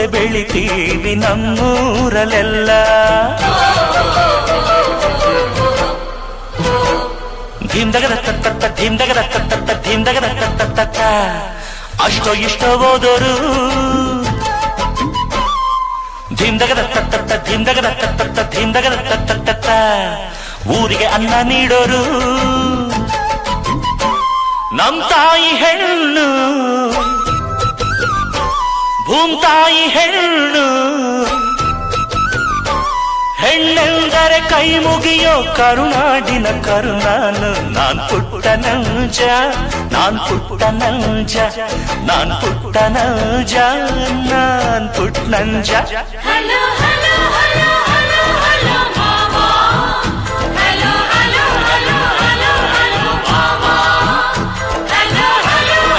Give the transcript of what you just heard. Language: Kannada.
ಮುಂದೆ ಬೆಳಿತೀವಿ ನಮ್ಮೂರಲೆಲ್ಲ. ಧೀಮ್ದಗದ ತತ್ತ ಧೀಮ್ದಗದ ತತ್ತ ಧೀಮ್ದಗದ ತತ್ತ ಅಷ್ಟೋ ಇಷ್ಟೋ ಓದೋರು ಧೀಮ್ದಗದ ತತ್ತ ಧೀಮ್ದಗದ ತತ್ತ ಧೀಮ್ದಗದ ತತ್ತ ಊರಿಗೆ ಅನ್ನ ನೀಡೋರು ನಮ್ ತಾಯಿ ಹೆಣ್ಣು ಭೂಮ್ತಾಯಿ ಹೆಣ್ಣು. ಹೆಣ್ಣೆಂದರೆ ಕೈ ಮುಗಿಯೋ ಕರುನಾಡಿನ ಕರುನಾನು. ನಾನ್ ಪುಟ್ಟ ನಂಜ ನಾನ್ ಪುಟ್ಟ ನಂಜ ನಾನ್ ಪುಟ್ಟ ನಂಜ ನಾನ್ ಪುಟ್ಟ ನಂಜ. Hello hello hello